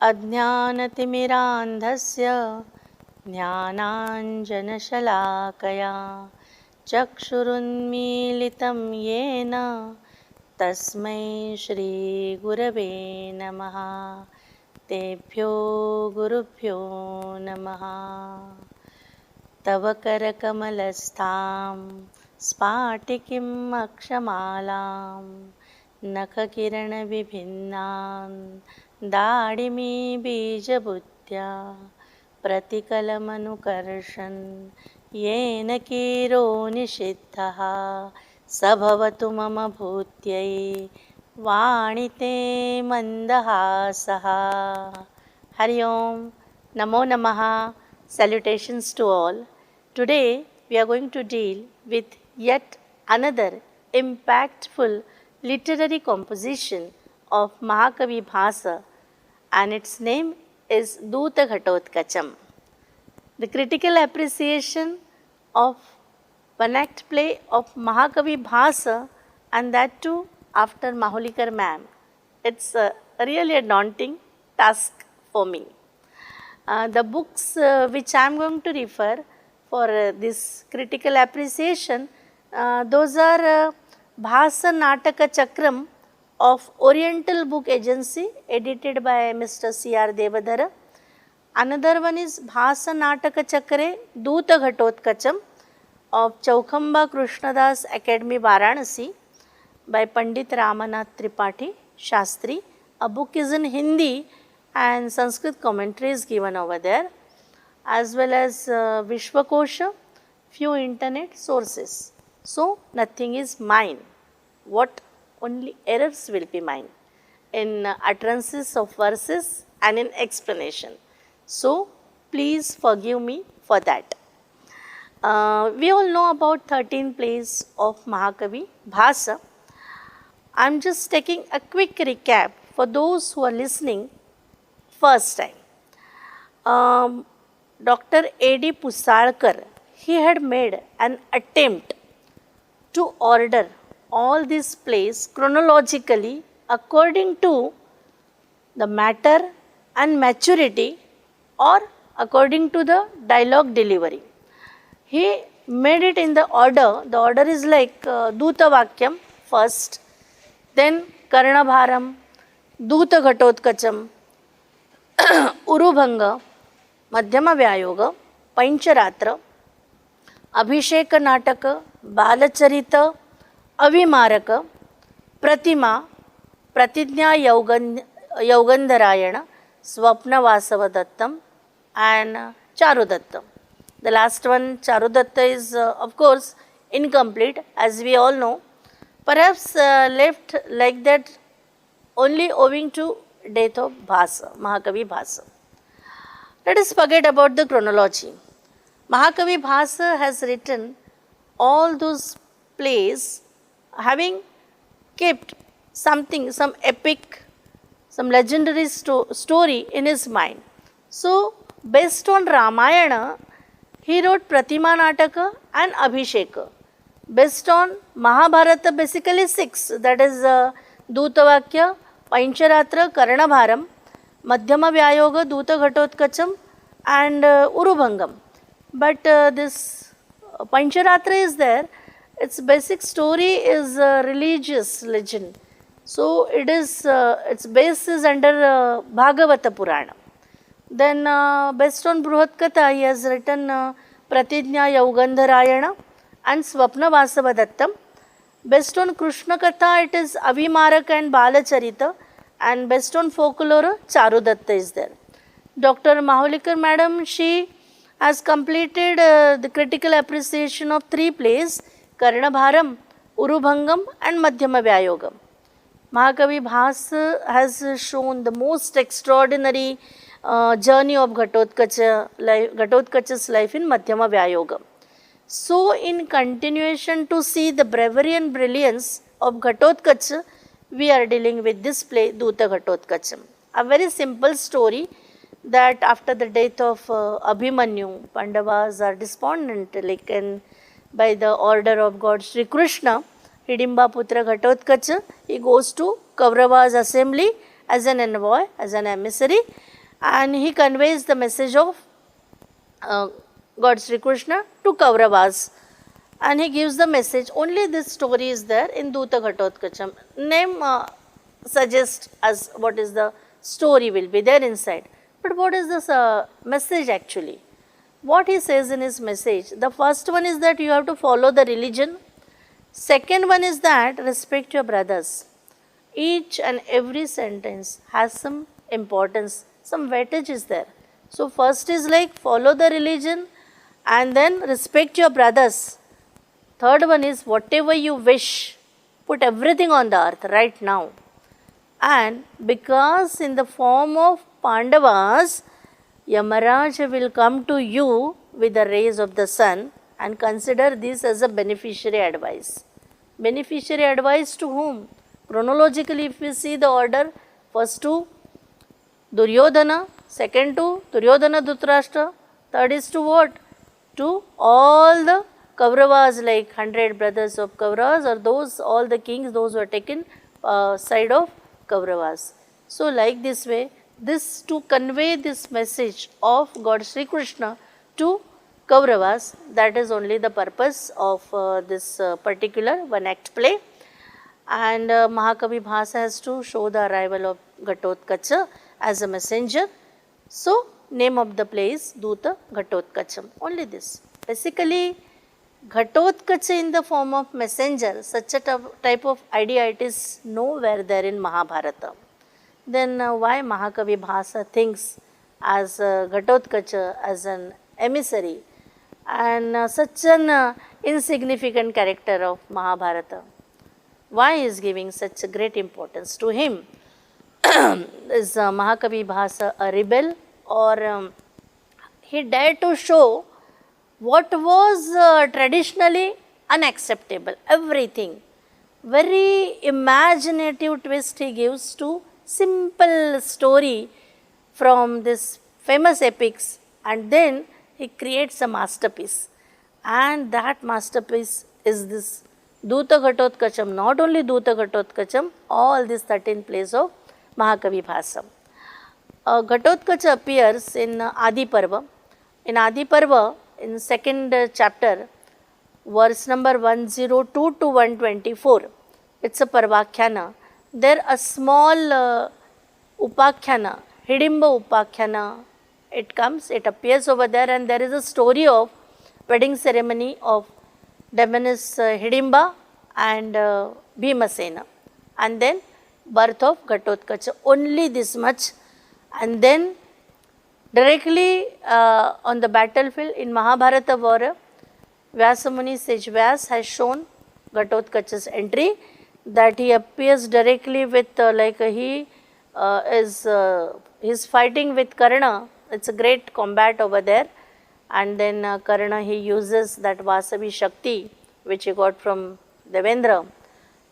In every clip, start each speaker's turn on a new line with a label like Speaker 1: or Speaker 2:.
Speaker 1: अज्ञानतिमिरान्धस्य ज्ञानाञ्जनशलाकया चक्षुरुन्मीलितं येन तस्मै श्रीगुरवे नमः। तेभ्यो गुरुभ्यो नमः। तव करकमलस्थां स्फाटिकीम् अक्षमालां नखकिरणविभिन्नां दाडिमीबीजबुद्ध्या प्रतिकलमनुकर्षन् येन कीरो निषिद्धः स भवतु मम भूत्यै वाणिते मन्दहासः। हरि ओम, नमो नमः. Salutations to all. Today we are going to deal with yet another impactful literary composition of Mahakavi Bhasa, and its name is Duta Ghatotkacha. The critical appreciation of one act play of Mahakavi Bhasa, and that too after Mahulikar ma'am. It's really a daunting task for me. The books which I am going to refer for this critical appreciation, those are Bhasa Nataka Chakram of Oriental Book Agency, edited by Mr. C.R. Devadhara. Another one is Bhasa Nataka Chakre Duta Ghatotkacha of Chaukhamba Krishnadas Academy, Varanasi, by Pandit Ramanath Tripathi Shastri. A book is in Hindi and Sanskrit commentary is given over there, as well as Vishwakosha, few internet sources. So nothing is mine. What only errors will be mine in utterances of verses and in explanation. So please forgive me for that. We all know about 13 plays of Mahakavi Bhasa. I am just taking a quick recap for those who are listening first time. Dr. A.D. Pusalkar, he had made an attempt to order all these plays chronologically according to the matter and maturity, or according to the dialogue delivery. He made it in the order. The order is like Dutavakyam first, then Karnabharam, Duta Ghatotkacha, Urubhanga, मध्यम व्यायोग, पंचरात्र, अभिषेक नाटक, बालचरित, अविमारक, प्रतिमा, प्रतिज्ञा Yaugandharayana, स्वप्नवासवदत्तम, and Charudatta. The last one, Charudatta, is of course incomplete, as we all know, perhaps left like that only owing to death of Bhasa, Mahakavi Bhasa. Let us forget about the chronology. Mahakavi Bhasa has written all those plays having kept something, some epic, some legendary story in his mind. So, based on Ramayana, he wrote Pratima Nataka and Abhisheka. Based on Mahabharata, basically 6, that is Dutavakyam, पंचरात्र, कर्णभारम, मध्यम व्यायोग, दूत घटोत्कचम, and urubhangam. But this pancharaत्र is there. Its basic story is religious legend. So it is its base is under Bhagavata Purana. Then based on Bruhat Katha, he has written Pratijna Yaugandharayana and Swapna Vasavadattam. Based on Krishna Katha, it is Avimarak and Balacharita, and based on folklore, Charudatta is there. Dr. Mahulikar madam, she has completed the critical appreciation of 3 plays, Karnabharam, Urubhangam and Madhyama Vyayogam. Mahakavi Bhasa has shown the most extraordinary journey of Ghatotkacha's life in Madhyama Vyayogam. So, in continuation to see the bravery and brilliance of Ghatotkacha, we are dealing with this play Duta Ghatotkacha. A very simple story that after the death of Abhimanyu, Pandavas are despondent, like, and by the order of God Sri Krishna, Hidimba Putra Ghatotkacha, he goes to Kaurava's assembly as an envoy, as an emissary, and he conveys the message of God Sri Krishna to Kauravas, and he gives the message. Only this story is there in Duta Ghatotkacha. Name suggests us what is the story will be there inside. But what is this message actually? What he says in his message, the first one is that you have to follow the religion. Second one is that respect your brothers. Each and every sentence has some importance, some weightage is there. So first is like follow the religion and then respect your brothers. Third one is whatever you wish, put everything on the earth right now. And because in the form of Pandavas, Yamaraja will come to you with the rays of the sun, and consider this as a beneficiary advice. Beneficiary advice to whom? Chronologically, if we see the order, first to Duryodhana, second to Duryodhana Dhritarashtra, third is to what? To all the Kauravas, like 100 brothers of Kauravas, or those, all the kings, those who are taken side of Kauravas. So like this way, this to convey this message of God Sri Krishna to Kauravas, that is only the purpose of this particular one act play. And Mahakavi Bhasa has to show the arrival of Ghatotkacha as a messenger. So name of the play is Duta Ghatotkacha. Only this. Basically, Ghatotkacha in the form of messenger, such a type of idea, it is nowhere there in Mahabharata. Then why Mahakavi Bhasa thinks as Ghatotkacha as an emissary and such an insignificant character of Mahabharata? Why is giving such a great importance to him? Is Mahakavi Bhasa a rebel, or he dared to show what was traditionally unacceptable, everything. Very imaginative twist he gives to simple story from this famous epics, and then he creates a masterpiece, and that masterpiece is this Duta Ghatotkacha. Not only Duta Ghatotkacha, all these 13 plays of Mahakavi Bhasa. Ghatotkacha appears in Adi Parva. In Adi Parva, in second chapter, verse number 102 to 124, it's a Parvakhyana. There a small Upakhyana, Hidimba Upakhyana, it comes, it appears over there, and there is a story of wedding ceremony of Demonis Hidimba and Bhimasena, and then birth of Ghatotkacha. Only this much. And then directly on the battlefield in Mahabharata war, Vyasamuni sage Vyas has shown Ghatotkacha's entry, that he appears directly with he is fighting with Karna. It's a great combat over there, and then Karna, he uses that Vasavi Shakti which he got from Devendra,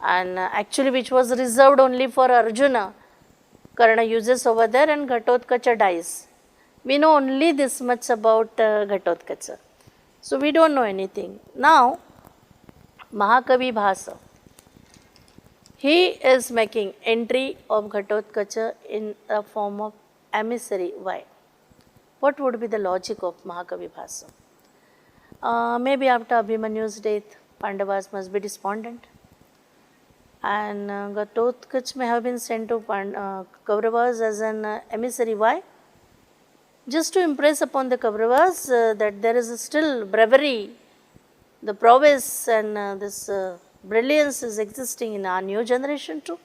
Speaker 1: and actually which was reserved only for Arjuna. Karna uses over there, and Ghatotkacha dies. We know only this much about Ghatotkacha. So we don't know anything. Now, Mahakavi Bhasa, he is making entry of Ghatotkacha in a form of emissary. Why? What would be the logic of Mahakavi Bhasa? Maybe after Abhimanyu's death, Pandavas must be despondent, and Ghatotkacha may have been sent to Kauravas as an emissary. Why? Just to impress upon the Kauravas that there is still bravery, the prowess and this brilliance is existing in our new generation too.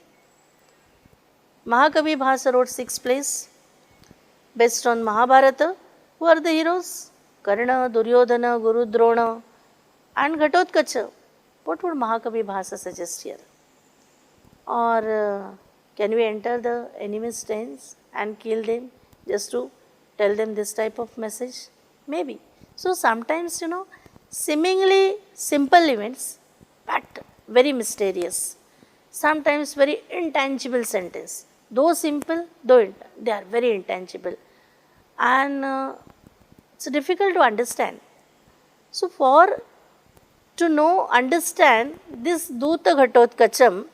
Speaker 1: Mahakavi Bhasa wrote 6 plays based on Mahabharata. Who are the heroes? Karna, Duryodhana, Guru Drona and Ghatotkacha. What would Mahakavi Bhasa suggest here? Or can we enter the enemy's tents and kill them just to tell them this type of message? Maybe. So sometimes, seemingly simple events, but very mysterious. Sometimes very intangible sentence. Though simple, though they are very intangible. And it's difficult to understand. So to understand this Duta Ghatotkacha,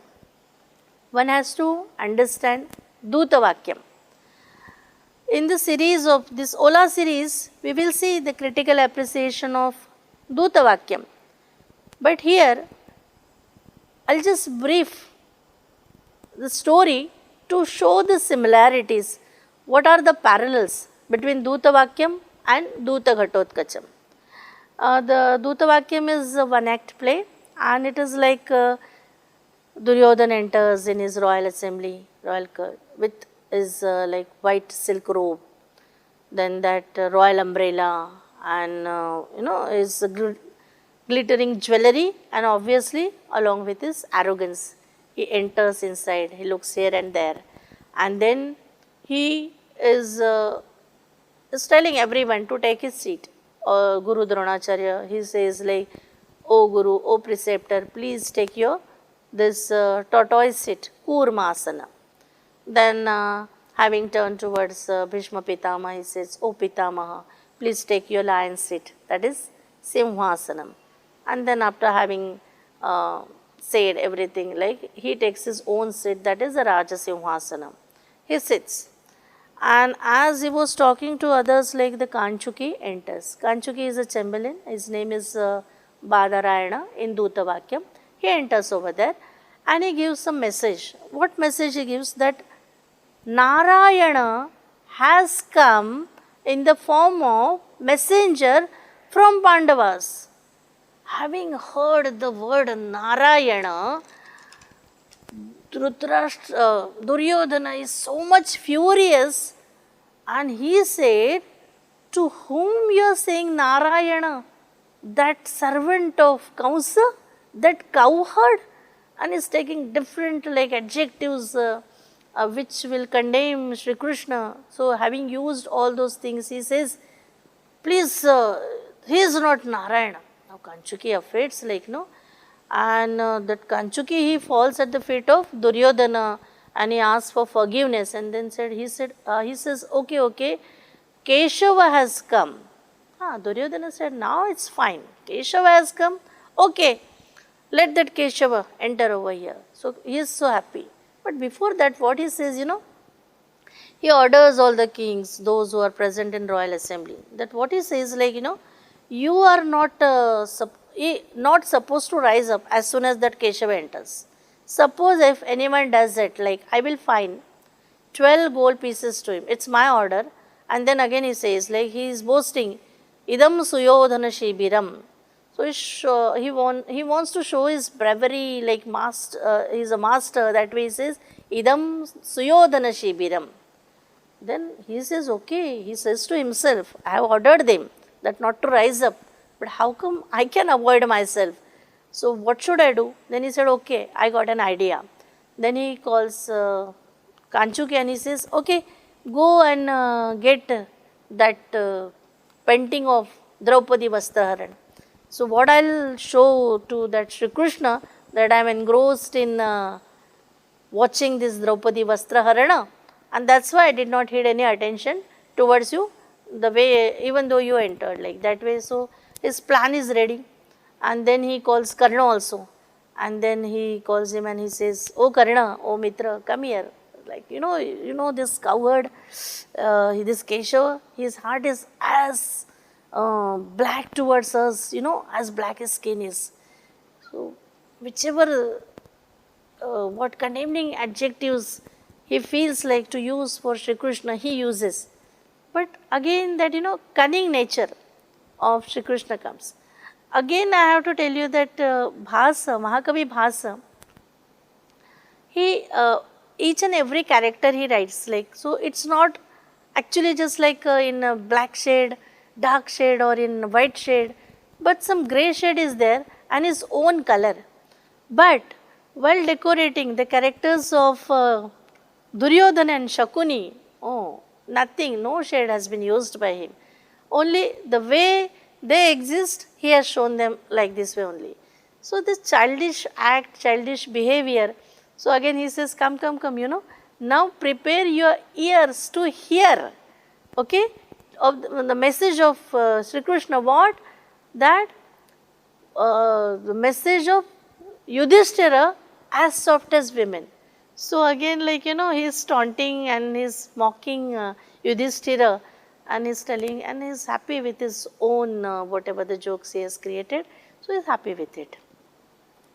Speaker 1: one has to understand Dutavakyam. In the series of this Ola series, we will see the critical appreciation of Dutavakyam. But here, I'll just brief the story to show the similarities. What are the parallels between Dutavakyam and Duta Ghatotkacha? The Dutavakyam is a one-act play, and it is like Duryodhana enters in his royal assembly, with his like white silk robe, then that royal umbrella, and his glittering jewelry, and obviously along with his arrogance. He enters inside, he looks here and there, and then he is telling everyone to take his seat. Guru Dronacharya, he says like, "O Guru, O preceptor, please take your this tortoise seat, Kurmasana." Then having turned towards Bhishma Pitama, he says, "O Pitamaha, please take your lion seat, that is Simhasanam." And then after having said everything, like he takes his own seat, that is the Raja Simhasanam. He sits. And as he was talking to others, like the Kanchuki enters. Kanchuki is a Chamberlain, his name is Badarayana in Dutavakyam. He enters over there and he gives some message. What message he gives? That Narayana has come in the form of messenger from Pandavas. Having heard the word Narayana, Duryodhana is so much furious, and he said, "To whom you are saying Narayana? That servant of Kamsa, that cowherd?" And is taking different like adjectives which will condemn Shri Krishna. So having used all those things, he says, "Please, he is not Narayana." Now Kanchuki offends, like no. And that Kanchuki, he falls at the feet of Duryodhana and he asks for forgiveness, and then he says, okay, Keshava has come. Duryodhana said, "Now it's fine, Keshava has come, okay, let that Keshava enter over here." So he is so happy. But before that, what he says, he orders all the kings, those who are present in royal assembly, that what he says, like, you are not supposed to rise up as soon as that Keshava enters. Suppose if anyone does it, like I will fine 12 gold pieces to him. It's my order. And then again he says, like he is boasting, "Idam Suyodhana Shibiram." So he wants to show his bravery, like master. He is a master. That way he says, "Idam Suyodhana Shibiram." Then he says, okay. He says to himself, "I have ordered them that not to rise up. But how come I can avoid myself? So what should I do?" Then he said, "Okay, I got an idea." Then he calls Kanchuki and he says, "Okay, go and get that painting of Draupadi Vastraharan." So what I'll show to that Shri Krishna, that I am engrossed in watching this Draupadi Vastraharana, and that's why I did not pay any attention towards you, the way, even though you entered, like that way. So his plan is ready, and then he calls Karna also, and then he calls him and he says, "Oh Karna, oh Mitra, come here." Like this cowherd, this Keshava, his heart is as black towards us, as black his skin is. So whichever what condemning adjectives he feels like to use for Shri Krishna, he uses. But again that cunning nature of Shri Krishna comes. Again I have to tell you that Bhasa, Mahakavi Bhasa, he each and every character he writes, like, so it's not actually just like in a black shade, dark shade, or in white shade, but some grey shade is there and his own color. But while decorating the characters of Duryodhana and Shakuni, nothing, no shade has been used by him. Only the way they exist, he has shown them like this way only. So this childish act, childish behavior. So again he says, come, now prepare your ears to hear, okay, of the message of Shri Krishna. What? That the message of Yudhishthira, as soft as women. So again, like, he's taunting and he's mocking Yudhishthira, and he's telling, and he's happy with his own whatever the jokes he has created. So he's happy with it.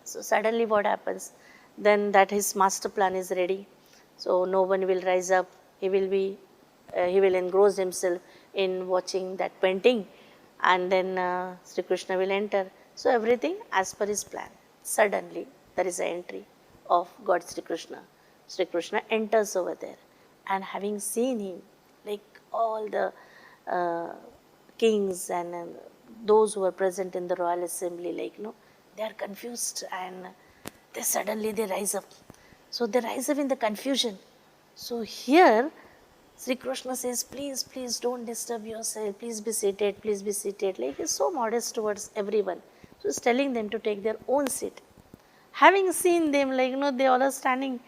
Speaker 1: So suddenly what happens? Then that his master plan is ready. So no one will rise up. He will engross himself in watching that painting, and then Sri Krishna will enter. So everything as per his plan. Suddenly there is an entry of God Sri Krishna. Sri Krishna enters over there, and having seen him, like all the kings and those who are present in the royal assembly, like, they are confused, and they rise up. So they rise up in the confusion. So here Sri Krishna says, please, please don't disturb yourself, please be seated, please be seated. Like, he's so modest towards everyone. So he's telling them to take their own seat. Having seen them, like, they all are standing.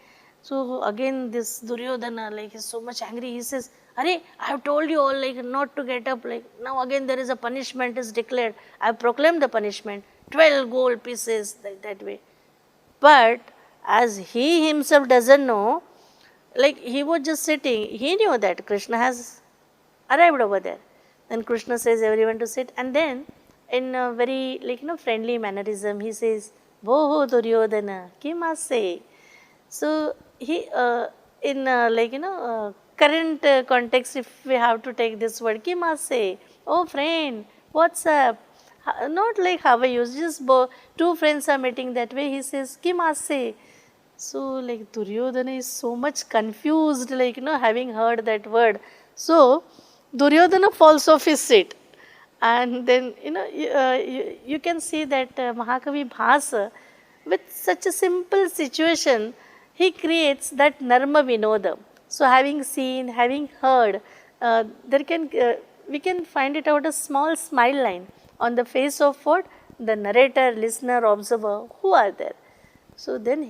Speaker 1: So again this Duryodhana, like, he's so much angry. He says, Are, I have told you all, like, not to get up. Like, now again there is a punishment is declared. I have proclaimed the punishment, 12 gold pieces, like that way. But as he himself doesn't know, like, he was just sitting, he knew that Krishna has arrived over there. Then Krishna says everyone to sit, and then in a very, like, friendly mannerism, he says, Boho Duryodhana, kimase. So he, in current context, if we have to take this word, kimase, oh friend, what's up? Not like how are you, just two friends are meeting that way, he says, kimase. So, like, Duryodhana is so much confused, like, having heard that word. So, Duryodhana falls off his seat. And then, you can see that Mahakavi Bhasa, with such a simple situation, he creates that Narma Vinoda. So, having seen, having heard, we can find it out a small smile line on the face of what? The narrator, listener, observer, who are there. So then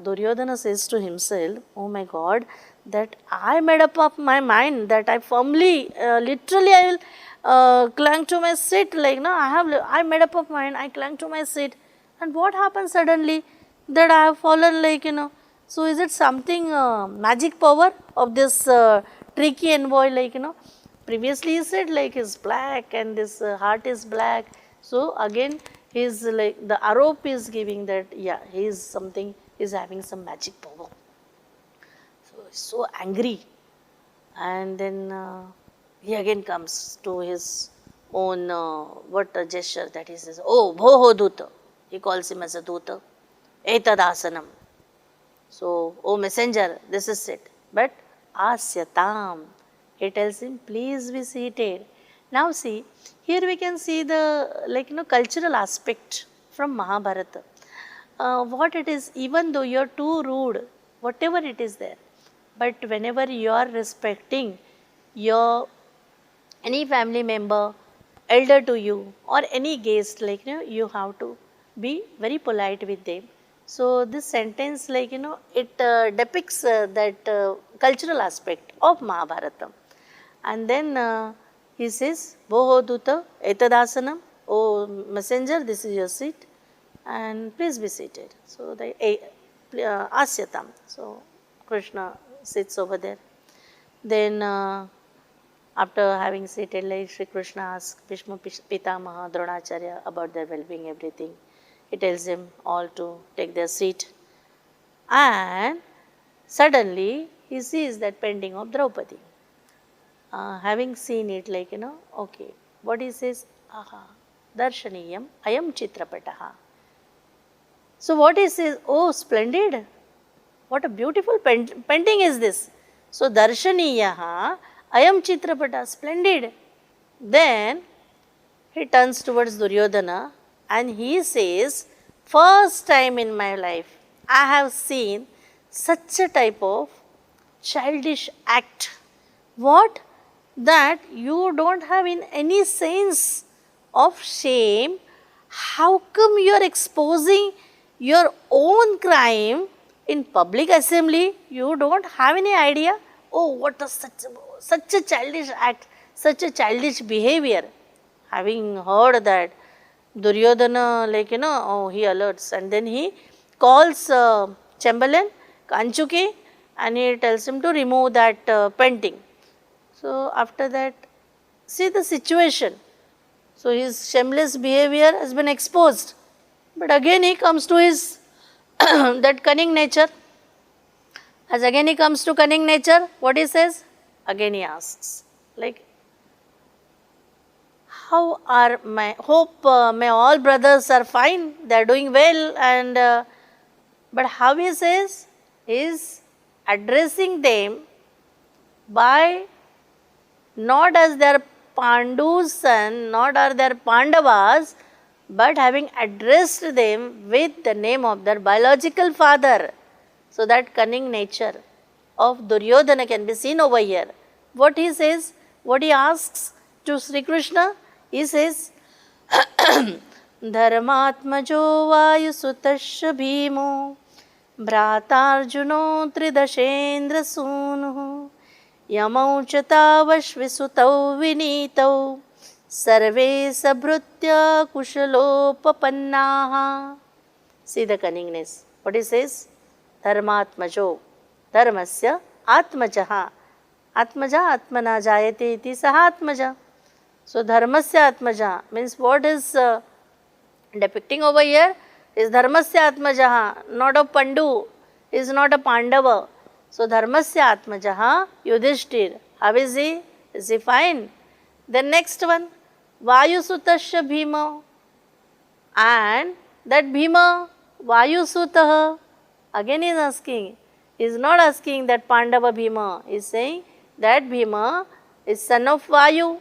Speaker 1: Duryodhana says to himself, oh my God, that I made up of my mind that I firmly, literally I will cling to my seat, like, I made up of mind, I clung to my seat, and what happened suddenly that I have fallen, like, so is it something magic power of this tricky envoy, like, previously he said, like, is black and this heart is black. So again, he's like, the arop is giving that, yeah, he is something, is having some magic power. So he's so angry, and then he again comes to his own what a gesture that he says, oh bhoho Duta, he calls him as a Duta, etadasanam. So, oh messenger, this is it. But asyatam, he tells him, please be seated. Now see, here we can see the, like, cultural aspect from Mahabharata. What it is, even though you are too rude, whatever it is there, but whenever you are respecting your any family member, elder to you, or any guest, like, you have to be very polite with them. So this sentence, like, it depicts that cultural aspect of Mahabharata. And then he says, Boho Duta, etadasanam, oh messenger, this is your seat, and please be seated. So the asyatam. So Krishna sits over there. Then after having seated, like, Sri Krishna asks Bhishma Pitamaha, Dronacharya about their well-being, everything. He tells them all to take their seat. And suddenly he sees that painting of Draupadi. Having seen it, like, okay, what he says, aha, darshaniyam ayam chitrapataha. So what he says, oh splendid, what a beautiful painting is this. So darshaniyaha ayam chitrapata, splendid. Then he turns towards Duryodhana and he says, first time in my life I have seen such a type of childish act. What? That you don't have in any sense of shame. How come you are exposing your own crime in public assembly? You don't have any idea? Oh, what is such a childish act, such a childish behavior. Having heard that, Duryodhana, like, oh, he alerts, and then he calls Chamberlain Kanchuki, and he tells him to remove that painting. So after that, see the situation. So his shameless behavior has been exposed. But again he comes to his that cunning nature. As again he comes to cunning nature, what he says? Again he asks, like, how are my, hope my all brothers are fine, they are doing well, and but how he says, he is addressing them by not as their Pandu's son, not are their Pandavas, but having addressed them with the name of their biological father. So that cunning nature of Duryodhana can be seen over here. What he says, what he asks to Sri Krishna, he says, Dharmatmajo Vayusutasya Bhimo Bhratarjuno Tridashendra Sunu Yamau Chatavashvisutau Vinitau Sarve Sabhrutya Kushalopapannaha. See the cunningness. What he says? Dharmatmajo, dharmasya atmajaha. Atmaja atmana jayate iti saha atmaja. So dharmasya atmaja means what is depicting over here is dharmasya atmajaha, not a Pandu, is not a Pandava. So dharmasya atmajaha Yudhishthir. How is he? Is he fine? Then next one, Vayusutasya Bhima. And that Bhima, Vayusutaha. Again he is asking, he is not asking that Pandava Bhima, he is saying that Bhima is son of Vayu.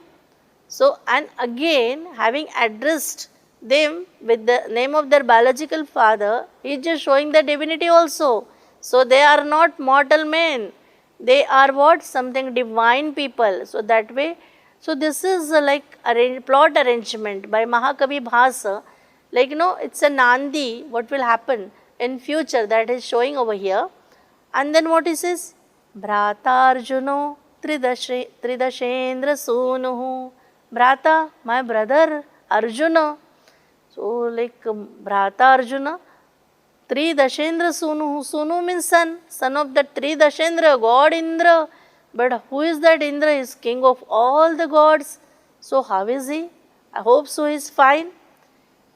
Speaker 1: So, and again having addressed them with the name of their biological father, he is just showing the divinity also. So, they are not mortal men, they are what? Something divine people. So, that way, so this is like plot arrangement by Mahakavi Bhasa, like it's a Nandi, what will happen in future, that is showing over here. And then what he says? Bhrata Arjuno Tridashendra Sunuhu. Bhrata, my brother Arjuna. So like Bhrata Arjuna, Tridashendra Sunu. Sunu means son, son of the Tridashendra, God Indra. But who is that Indra? He is king of all the gods. So how is he? I hope so he is fine.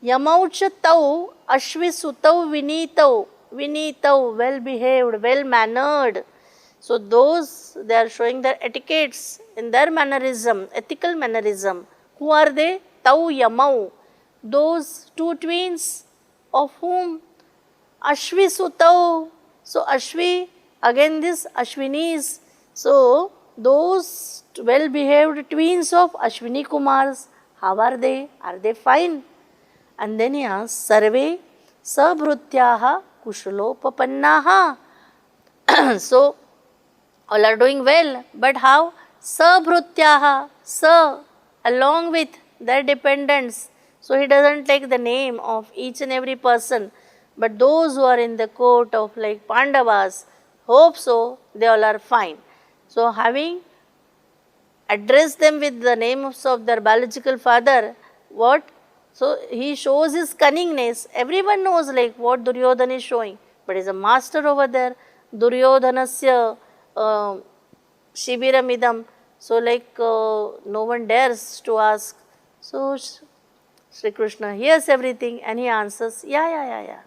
Speaker 1: Yamaucha tau ashvisutau vinitau. Vinitau, well behaved, well mannered. So those, they are showing their etiquettes in their mannerism, ethical mannerism. Who are they? Tau Yamau. Those two twins of whom? Ashvisutau. So Ashvi, again this Ashwinis. So those well behaved twins of Ashwini Kumars, how are they? Are they fine? And then he asks, Sarve Sabhrutyaha Kushalopapannaha. So all are doing well, but how? Sabhrutyaha, along with their dependents. So he doesn't take the name of each and every person, but those who are in the court of like Pandavas, hope so, they all are fine. So having addressed them with the names of their biological father, what? So he shows his cunningness. Everyone knows like what Duryodhana is showing, but he is a master over there. Duryodhanasya Shibiramidam. So like no one dares to ask. So Sri Krishna hears everything and he answers, yeah.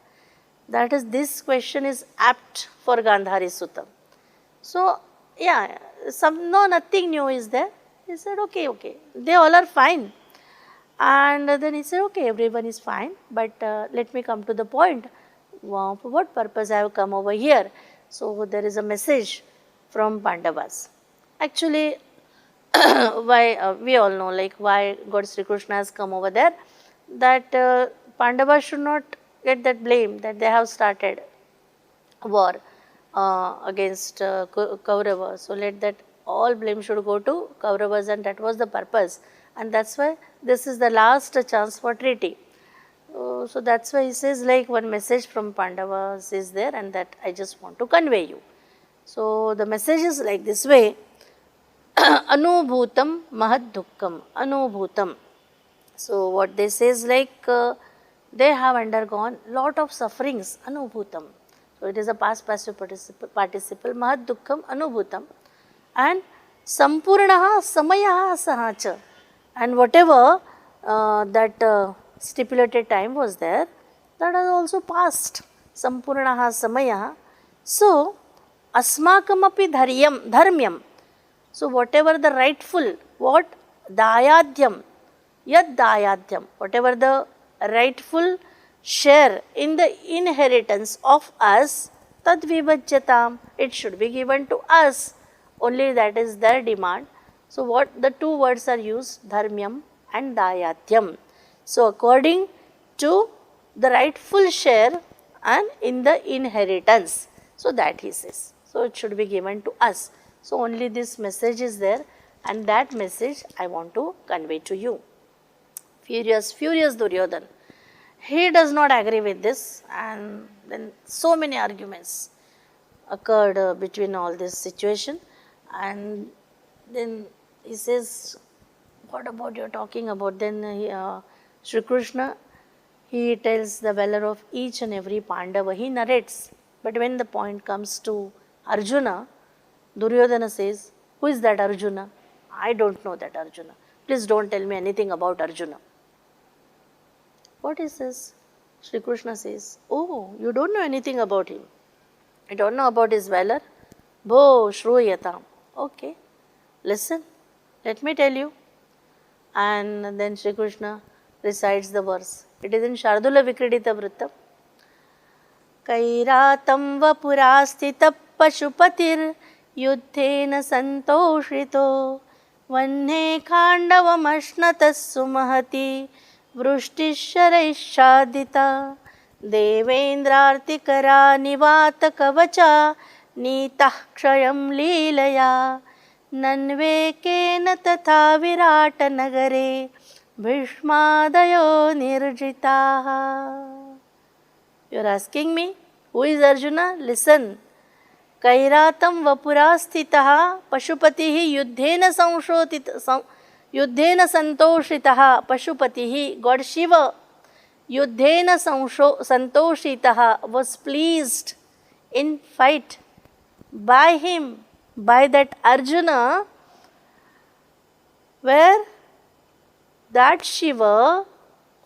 Speaker 1: That is, this question is apt for Gandhari Sutta. So yeah, nothing new is there. He said, okay, they all are fine. And then he said, okay, everyone is fine, but let me come to the point. For what purpose I have come over here? So there is a message from Pandavas. Actually, why we all know like why God Sri Krishna has come over there, that Pandavas should not get that blame that they have started war against Kaurava. So let that all blame should go to Kauravas, and that was the purpose. And that's why this is the last chance for treaty. So that's why he says like one message from Pandavas is there, and that I just want to convey you. So the message is like this way. Anubhutam mahad dukkam. Anubhutam. So what they say is like they have undergone lot of sufferings. Anubhutam. So it is a past passive participle. Mahad dukkham anubhutam. And sampurnaha samayaha sahacha. And whatever that stipulated time was there, that has also passed. Sampurnaha samayaha. So asmakamapi dharmyam. So whatever the rightful, what? Dayadyam. Yad dayadyam. Whatever the rightful share in the inheritance of us, tad vibhajyatam. It should be given to us. Only that is their demand. So what the two words are used? Dharmyam and dayadyam. So according to the rightful share and in the inheritance. So that he says. So it should be given to us. So only this message is there, and that message I want to convey to you. Furious Duryodhan. He does not agree with this, and then so many arguments occurred between all this situation, and then he says, what about you're talking about? Then Shri Krishna, he tells the valor of each and every Pandava, he narrates, but when the point comes to Arjuna, Duryodhana says, who is that Arjuna? I don't know that Arjuna. Please don't tell me anything about Arjuna. What is this? Shri Krishna says, oh, you don't know anything about him. You don't know about his valor? Bho Shruyatam. Okay, listen, let me tell you. And then Shri Krishna recites the verse. It is in Shardula Vikridita Vrittam. Kairatam vapurastita pashupatir yuddhena santoshrito vanne khandavamashnata sumahati vrushtisharaishadita devendrartikara nivata kavacha nitah kshayam leelaya nanvekena tatha virata nagare bhishmadayo nirjitaha. You are asking me, who is Arjuna? Listen. Kairatam vapurasthitaha pashupatihi yuddhena santoshitaha pashupatihi. God Shiva, yuddhena santoshitaha, was pleased in fight by him, by that Arjuna, where that Shiva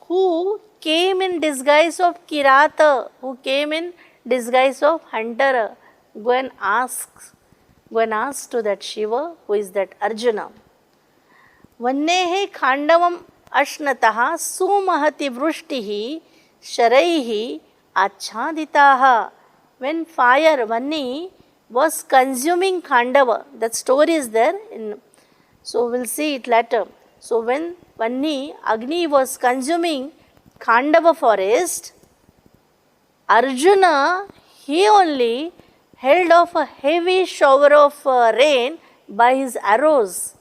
Speaker 1: who came in disguise of Kirata, who came in disguise of hunter, go and ask to that Shiva, who is that Arjuna. Vannehe khandavam ashnataha sumahati vrishtihi sharaihi achhaditaha. When fire, Vanni, was consuming Khandava, that story is there, so we'll see it later. So when Vanni, Agni, was consuming Khandava forest, Arjuna, he only held off a heavy shower of rain by his arrows.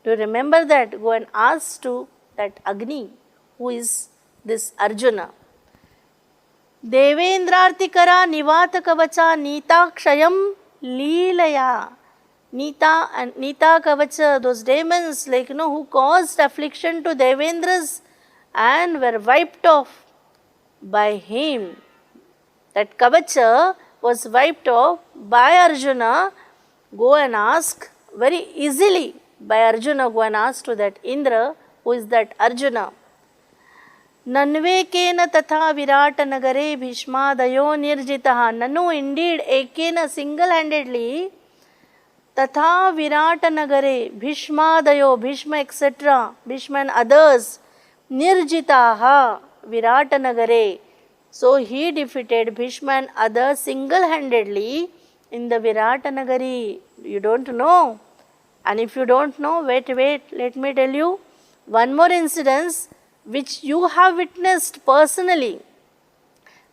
Speaker 1: Do you remember that? Go and ask to that Agni, who is this Arjuna. Devendrartikara nivata kavacha nita kshayam leelaya. Nita and Nita Kavacha, those demons who caused affliction to Devendras and were wiped off by him. That Kavacha was wiped off by Arjuna. Go and ask very easily by Arjuna, go and ask to that Indra, who is that Arjuna. Nanvekena tatha virata nagare bhishmadayo nirjitaha. Nanu, indeed, ekena, single-handedly, tatha virata nagare bhishmadayo, Bhishma etc., Bhishma and others, nirjitaha, virata nagare. So he defeated Bhishma and others single-handedly in the Virata Nagari. You don't know. And if you don't know, wait, let me tell you one more incident which you have witnessed personally.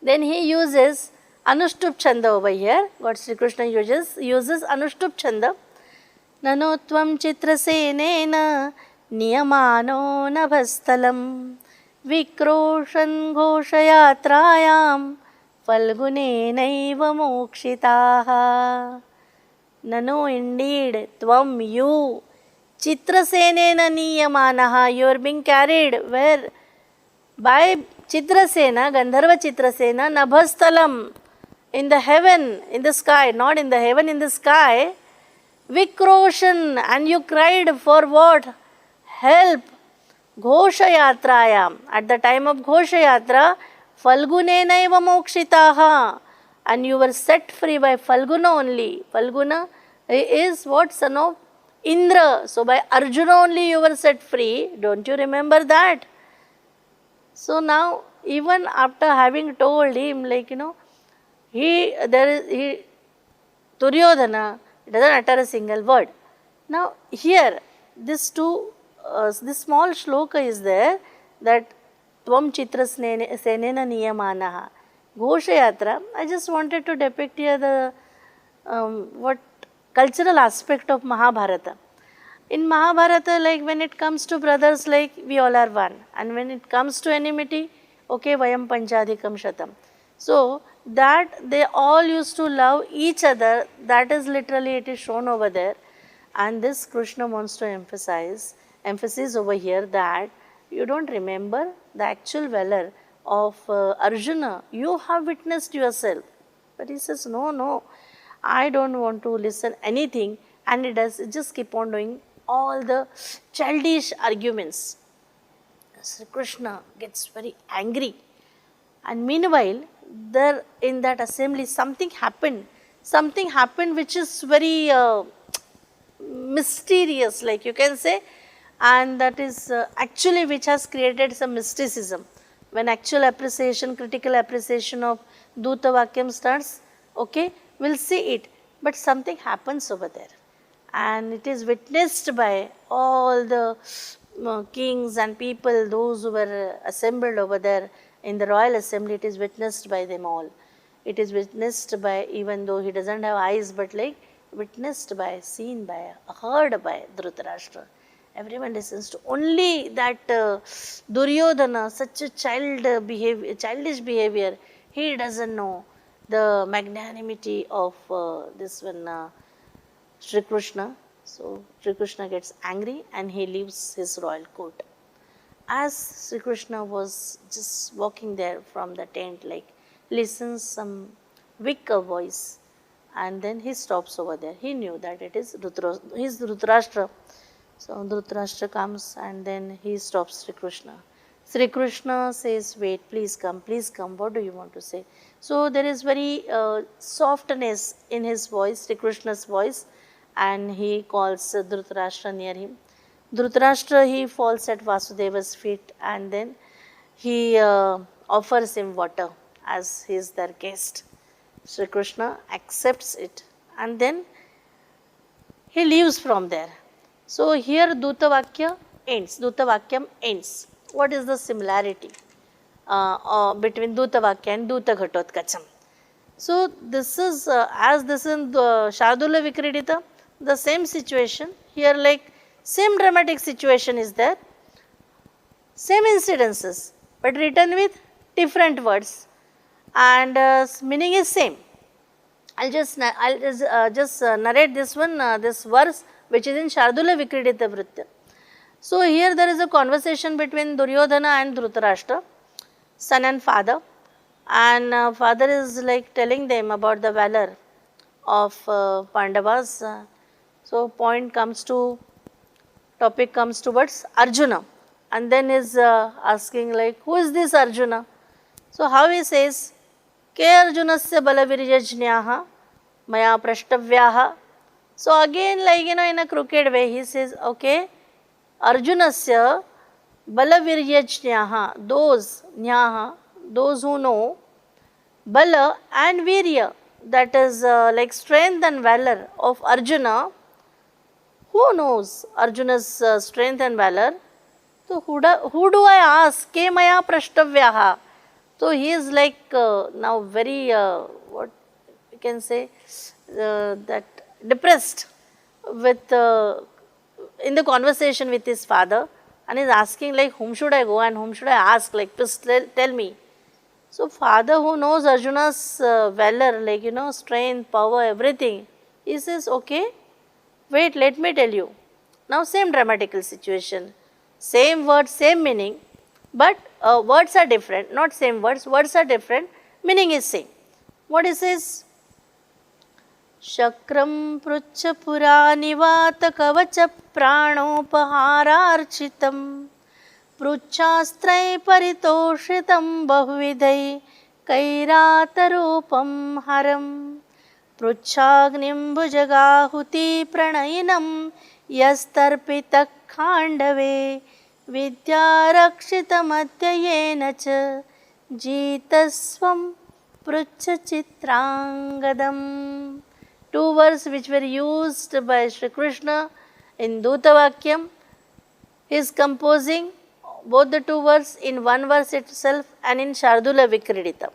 Speaker 1: Then he uses Anushtup Chanda over here. God Sri Krishna uses Anushtup Chanda. Nanotvam chitrasenena niyamano nabhastalam vikroshan ghoshayatrayam falgunenaiva mokshitaha. Nano, indeed, tvam, you, chitrasenena niyamanaha, you are being carried by Chitrasena, Gandharva Chitrasena, Nabhastalam, in the heaven, in the sky, not in the heaven, in the sky, Vikroshan, and you cried for what? Help. Ghosha Yatrayam. At the time of Ghosha Yatra, Falgunena eva mokshitaha. And you were set free by Falguna only. Falguna is what? Son of Indra. So by Arjuna only you were set free. Don't you remember that? So now, even after having told him, like, Duryodhana doesn't utter a single word. Now here, this small shloka is there, that Tvam Chitra Senena Niyamanaha. Ghosha Yatra, I just wanted to depict here the cultural aspect of Mahabharata. In Mahabharata, like when it comes to brothers, like we all are one. And when it comes to enmity, okay, Vayam Panchadikam Shatam. So that they all used to love each other, that is literally it is shown over there. And this Krishna wants to emphasis over here that you don't remember the actual valor of Arjuna. You have witnessed yourself. But he says, no, I don't want to listen anything. And it just keep on doing all the childish arguments. Sri Krishna gets very angry. And meanwhile, there in that assembly, something happened which is very mysterious, like you can say, and that is actually which has created some mysticism. When actual appreciation, critical appreciation of Dutavakyam starts, okay, we'll see it. But something happens over there. And it is witnessed by all the kings and people, those who were assembled over there in the royal assembly. It is witnessed by them all. It is witnessed by, even though he doesn't have eyes, but like witnessed by, seen by, heard by Dhritarashtra. Everyone listens to only that Duryodhana, such a childish behavior. He doesn't know the magnanimity of this one Sri Krishna. So Sri Krishna gets angry and he leaves his royal court. As Sri Krishna was just walking there from the tent, like listens some weak voice, and then he stops over there. He knew that it is Dhritarashtra. So Dhritarashtra comes and then he stops Sri Krishna. Sri Krishna says, wait, please come, what do you want to say? So there is very softness in his voice, Sri Krishna's voice, and he calls Dhritarashtra near him. Dhritarashtra, he falls at Vasudeva's feet and then he offers him water as he is their guest. Sri Krishna accepts it and then he leaves from there. So here Dutavakyam ends. What is the similarity between Dutavakyam and Duta Ghatotkacha? So this is, as this in the Shardula Vikridita, the same situation. Here like same dramatic situation is there, same incidences, but written with different words, and meaning is same. I'll just narrate this one, this verse which is in Shardula Vikridita Vritya. So here there is a conversation between Duryodhana and Dhritarashtra, son and father, and father is like telling them about the valor of Pandavas. So topic comes towards Arjuna, and then is asking like, who is this Arjuna? So how he says, Ke Arjunasya balavirjajnyaha maya prashtavyaha. So again, like in a crooked way, he says, okay, Arjunasya balavirjajnyaha, those who know bala and virya, that is like strength and valor of Arjuna. Who knows Arjuna's strength and valor? So who do I ask? Ke maya prashtavyaha. So he is like now very what we can say that depressed with in the conversation with his father, and is asking like, whom should I go and whom should I ask? Like, please tell me. So father, who knows Arjuna's valor, like strength, power, everything, he says, okay, wait, let me tell you. Now same dramatical situation, same word, same meaning, but words are different, not same words are different, meaning is same. What it says? Shakram prucha pura nivata kavacha pranopahararchitam pruchastrai paritoshitam bahuvidai kairatarupam haram pruchagnim bhujagahuti pranayinam yastarpita khandave vidyarakshitamadzayena cha jitasvam prucha chitrangadam. Two words which were used by Sri Krishna in Dutavakyam. He is composing both the two words in one verse itself and in Shardula Vikridita.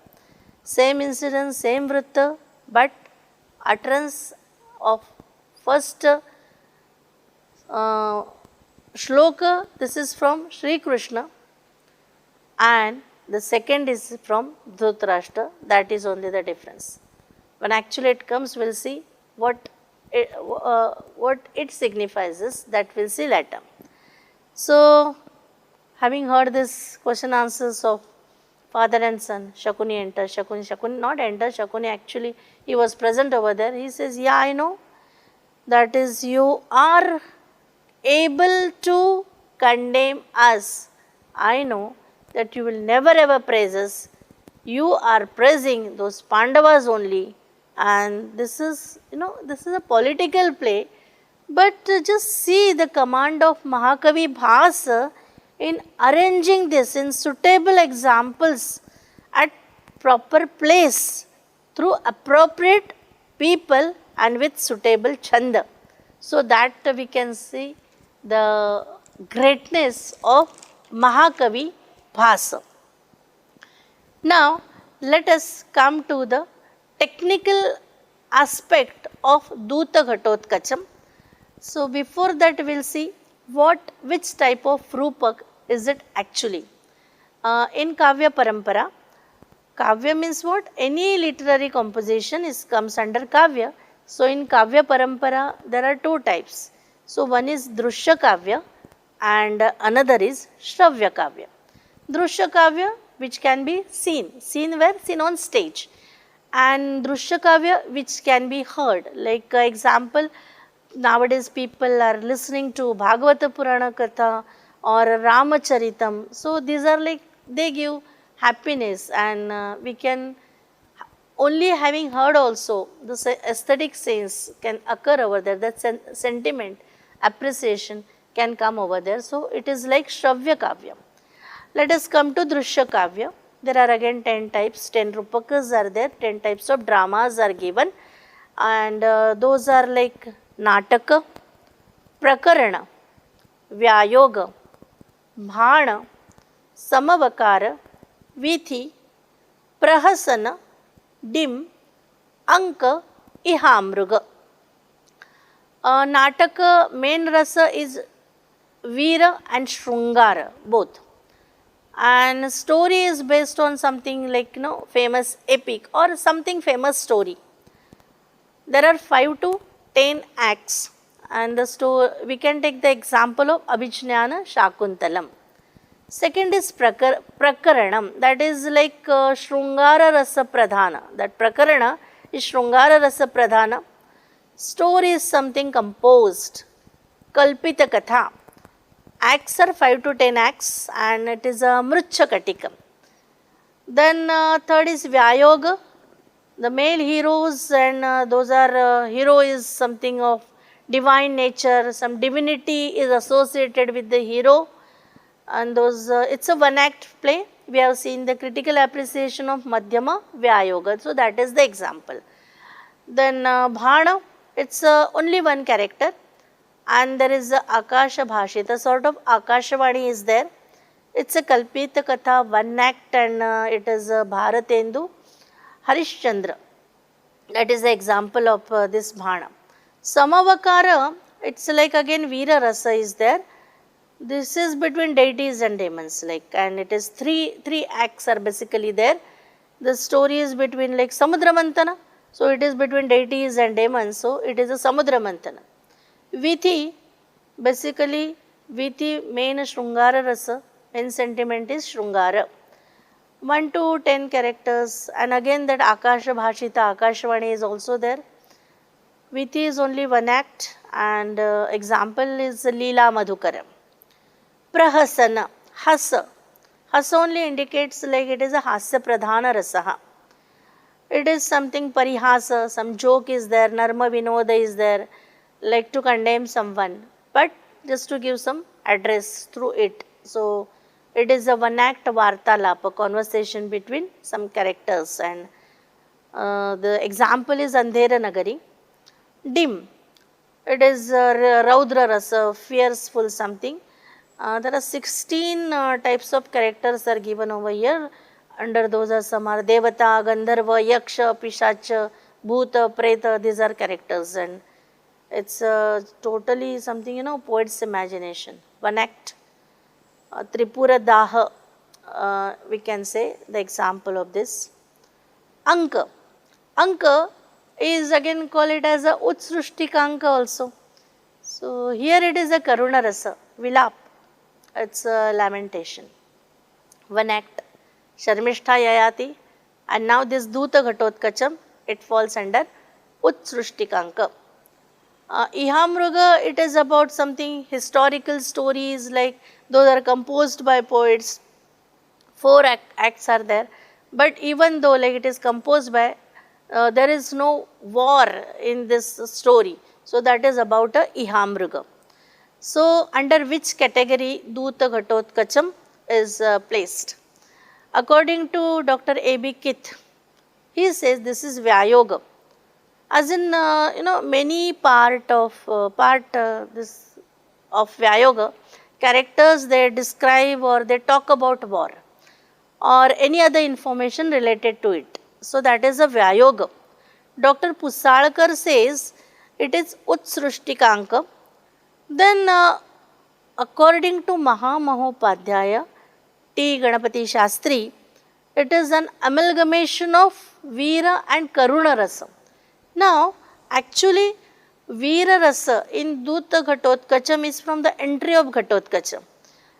Speaker 1: Same incident, same vritta, but utterance of first shloka, this is from Sri Krishna, and the second is from Dhritarashtra. That is only the difference. When actually it comes, we will see what it signifies is, that we will see later. So, having heard this question answers of father and son, Shakuni enters, Shakuni not enters, Shakuni actually, he was present over there. He says, yeah, I know, that is, you are able to condemn us. I know that you will never ever praise us. You are praising those Pandavas only. And this is, this is a political play, but just see the command of Mahakavi Bhasa in arranging this in suitable examples at proper place through appropriate people and with suitable chanda. So that we can see the greatness of Mahakavi Bhasa. Now, let us come to the technical aspect of Duta Ghatotkacha. So, before that we will see which type of rupak is it actually. In Kavya Parampara, Kavya means what? Any literary composition comes under Kavya. So, in Kavya Parampara there are two types. So, one is Drushya Kavya and another is Shravya Kavya. Drushya Kavya, which can be seen where? Seen on stage. And Drushya Kavya, which can be heard. Like example, nowadays people are listening to Bhagavata Purana Katha or Ramacharitam. So these are like, they give happiness, and we can, only having heard also, the aesthetic sense can occur over there, that sentiment, appreciation can come over there. So it is like Shravya Kavya. Let us come to Drushya Kavya. There are again 10 types, 10 rupakas are there, 10 types of dramas are given, and those are like Nataka, Prakarana, Vyayoga, Bhana, Samavakara, Vithi, Prahasana, Dim, Anka, Ihamruga. Nataka main rasa is Veera and Shrungara, both. And story is based on something like famous epic or something famous story. There are 5 to 10 acts, and the story, we can take the example of Abhijnana Shakuntalam. Second is Prakaranam, that is like Shrungara Rasa Pradhana. That Prakarana is Shrungara Rasa Pradhana. Story is something composed. Kalpita Katha. Acts are 5 to 10 acts, and it is a Mrucha Katikam. Then third is Vyayoga. The male heroes, and those are hero is something of divine nature, some divinity is associated with the hero, and those it's a one act play. We have seen the critical appreciation of Madhyama Vyayoga, so that is the example. Then Bhana, it's only one character, and there is a Akasha Bhashita, sort of Akashavani is there. It's a Kalpita Katha, one act, and it is Bharatendu Harishchandra. That is the example of this Bhana. Samavakara, it's like again Veera Rasa is there. This is between deities and demons, like, and it is three acts are basically there. The story is between like Samudra Mantana, so it is between deities and demons, so it is a Samudra Mantana. Vithi, basically Vithi main Shrungara Rasa, main sentiment is Shrungara. 1 to 10 characters, and again that Akasha Bhashita, Akashvani is also there. Viti is only one act, and example is Leela Madhukaram. Prahasana, Hasa. Hasa only indicates like it is a Hasya Pradhana Rasaha. It is something parihasa, some joke is there, narma vinoda is there, like to condemn someone, but just to give some address through it. So it is a one act vartalap, a conversation between some characters, and the example is Andhera Nagari. Dim, it is Raudra Rasa, fierceful something. There are 16 types of characters are given over here. Under those are some are Devata, Gandharva, Yaksha, Pishacha, Bhuta, Preta, these are characters, and it's totally something, poet's imagination. One act. Tripura Daha, we can say the example of this. Anka. Anka is again call it as a Utsrushtika Anka also. So here it is a Karuna Rasa, Vilap. It's a lamentation. One act. Sharmishtha Yayati, and now this Duta Ghatotkacha, it falls under Utsrushtikanka. Ihamruga, it is about something historical stories, like those are composed by poets. 4 acts are there, but even though like it is composed by, there is no war in this story. So that is about a Ihamruga. So under which category Duta Ghatotkacha is placed? According to Dr. A.B. Kith, he says this is Vyayoga. As in, many part of this of Vyayoga, characters they describe or they talk about war or any other information related to it. So that is a Vyayoga. Dr. Pusalkar says it is Utsrushtikanka. Then, according to Mahamahopadhyaya, T. Ganapati Shastri, it is an amalgamation of Veera and Karuna Rasa. Now, actually, Veera Rasa in Duta Ghatotkacha is from the entry of Ghatotkacha,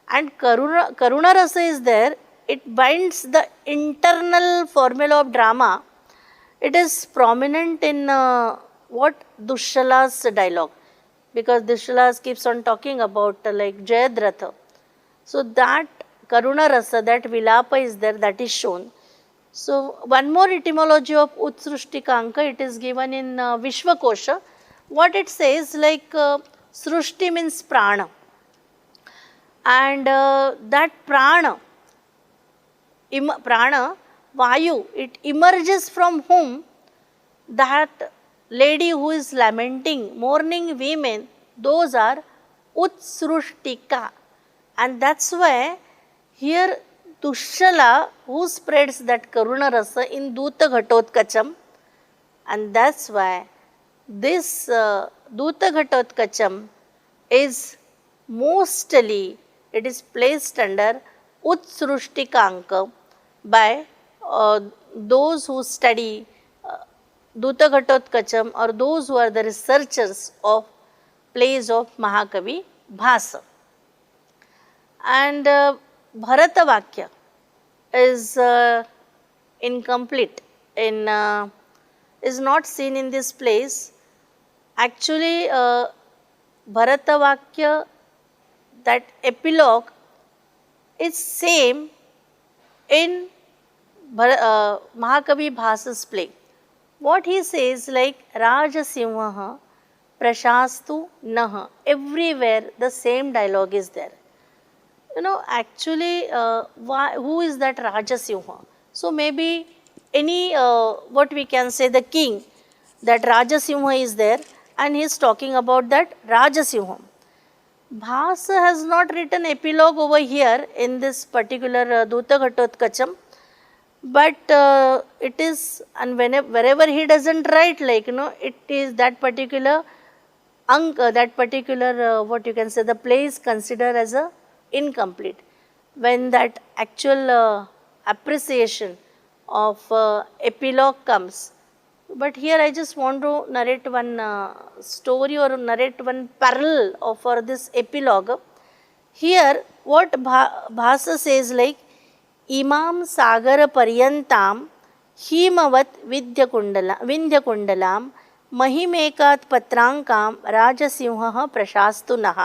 Speaker 1: and Karuna Rasa is there. It binds the internal formula of drama. It is prominent in what Dushyala's dialogue, because Dushyala keeps on talking about like Jayadratha. So that Karuna Rasa, that Vilapa is there, that is shown. So one more etymology of Utsrushtikanka, it is given in Vishwakosha. What it says, like Srushti means prana, and that prana, Vayu, it emerges from whom? That lady who is lamenting, mourning women, those are Utsrushtika, and that's why here Dushyala, who spreads that Karuna Rasa in Duta Ghatotkacha, and that's why this Duta Ghatotkacha is mostly, it is placed under Utsrushtikanka by those who study Duta Ghatotkacha, or those who are the researchers of plays of Mahakavi Bhasa. And Bharatavakya is incomplete, is not seen in this place. Actually, Bharatavakya, that epilogue is same in Mahakavi Bhasa's play. What he says, like Rajasimha Prashastu Naha, everywhere the same dialogue is there. Actually, who is that Rajasimha? So maybe any, what we can say, the king, that Rajasimha is there, and he is talking about that Rajasimha. Bhasa has not written epilogue over here in this particular Duta Ghatotkacha, but it is, and wherever he doesn't write, like, it is that particular that particular, what you can say, the play is considered as a incomplete. When that actual appreciation of epilogue comes. But here I just want to narrate one story or narrate one parallel for this epilogue. Here what Bhasa says, like इमां सागरपर्यन्तां हिमवत् विन्ध्यकुण्डलां महिमेकात् पत्राङ्कां राजसिंहः प्रशास्तु नः.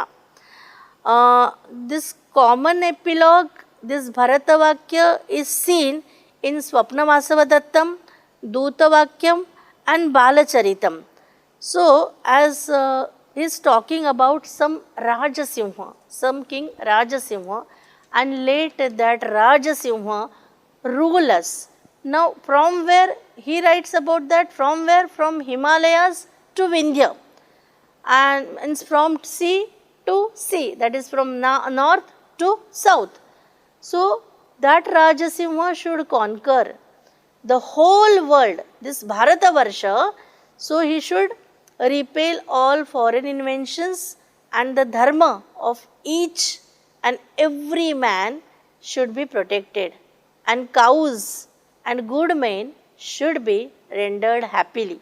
Speaker 1: This common epilogue, this Bharatvakya is seen in Swapnavasavadattam, Dutavakyam and Balacharitam. So, as he is talking about some Rajasimha, some king Rajasimha, and late that Rajasimha rule us. Now, from where he writes about that? From where? From Himalayas to Vindhya, and from sea to sea, that is from north to south. So, that Rajasimha should conquer the whole world, this Bharatavarsha. So, he should repel all foreign inventions, and the dharma of each and every man should be protected, and cows and good men should be rendered happily.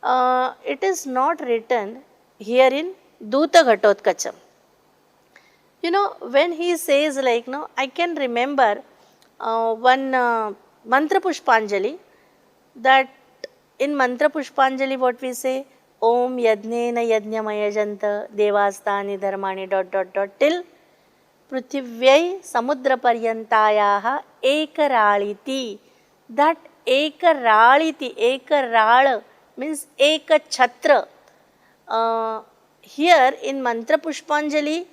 Speaker 1: It is not written here in Duta Ghatotkacha. You know, when he says like, no, I can remember one Mantra Pushpanjali, that in Mantra Pushpanjali what we say, Om Yadnena Yadnyamaya Janta Devastani Dharmani ... till Prithivya Samudra Paryantayaha Ekaraliti. That Ekaraliti, Ekaral means Eka Chhatra. Here in Mantra Pushpanjali,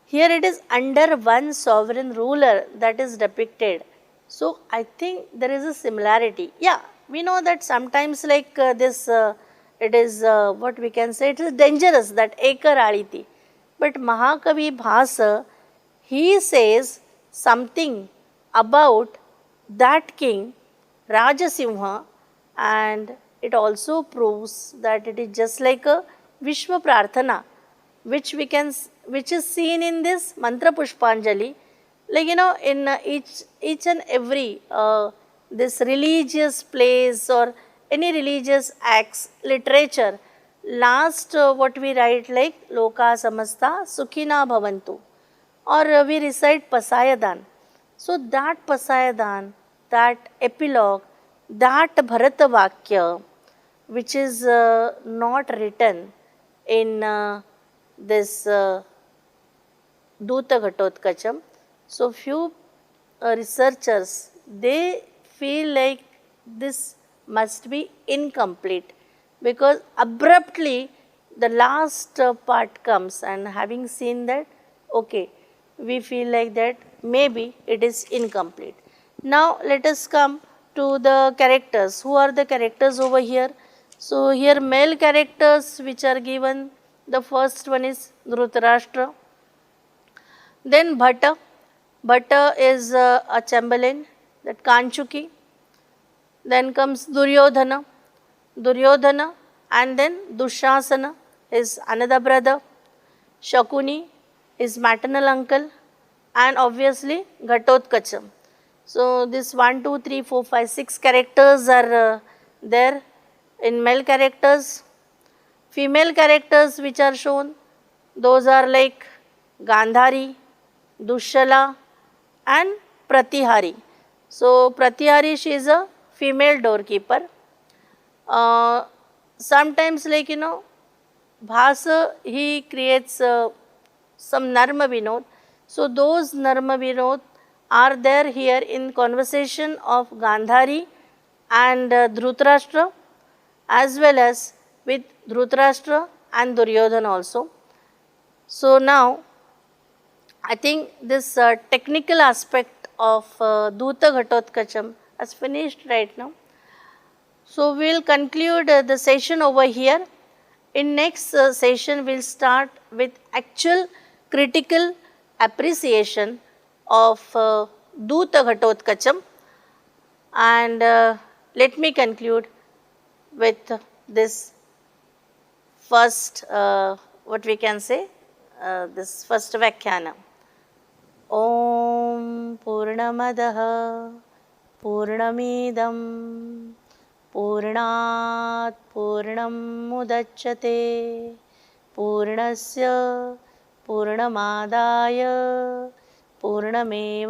Speaker 1: here it is under one sovereign ruler that is depicted. So, I think there is a similarity. Yeah, we know that sometimes like this, it is what we can say, it is dangerous, that Ekaraliti. But Mahakavi Bhasa, he says something about that king, Rajasimha, and it also proves that it is just like a Vishwa Prarthana, which is seen in this Mantra Pushpanjali. Like, you know, in each and every this religious plays or any religious acts, literature, last what we write like Loka Samasta Sukhina Bhavantu, or we recite Pasayadan. So that Pasayadan, that epilogue, that Bharatavakya, which is not written in this Duta Ghatotkacha. So few researchers, they feel like this must be incomplete, because abruptly the last part comes, and having seen that, okay, we feel like that maybe it is incomplete. Now let us come to the characters. Who are the characters over here? So here male characters which are given, the first one is Dhritarashtra, then Bhatta. Bhatta is a chamberlain, that Kanchuki. Then comes Duryodhana, and then Dushasana is another brother. Shakuni is maternal uncle, and obviously Ghatotkacha. So this 1, 2, 3, 4, 5, 6 characters are there in male characters. Female characters which are shown, those are like Gandhari, Dushala and Pratihari. So Pratihari, she is a female doorkeeper. Sometimes like, you know, Bhasa, he creates some Narma Vinod. So those Narma Vinod are there here in conversation of Gandhari and Dhritarashtra, as well as with Dhritarashtra and Duryodhana also. So now, I think this technical aspect of Duta Ghatotkacha has finished right now. So we will conclude the session over here. In next session, we will start with actual critical appreciation of Duta Ghatotkacha, and let me conclude with this first, what we can say, this first Vakhyana. Om Purnamadaha Purnamidam Purnat Purnam Mudachyate Purnasya Purnamadaya पूर्णमेवावशिष्यते.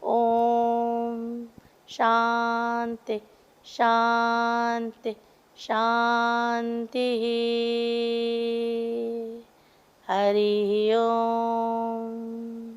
Speaker 1: ओम शांति शांति शांति. हरि ओम.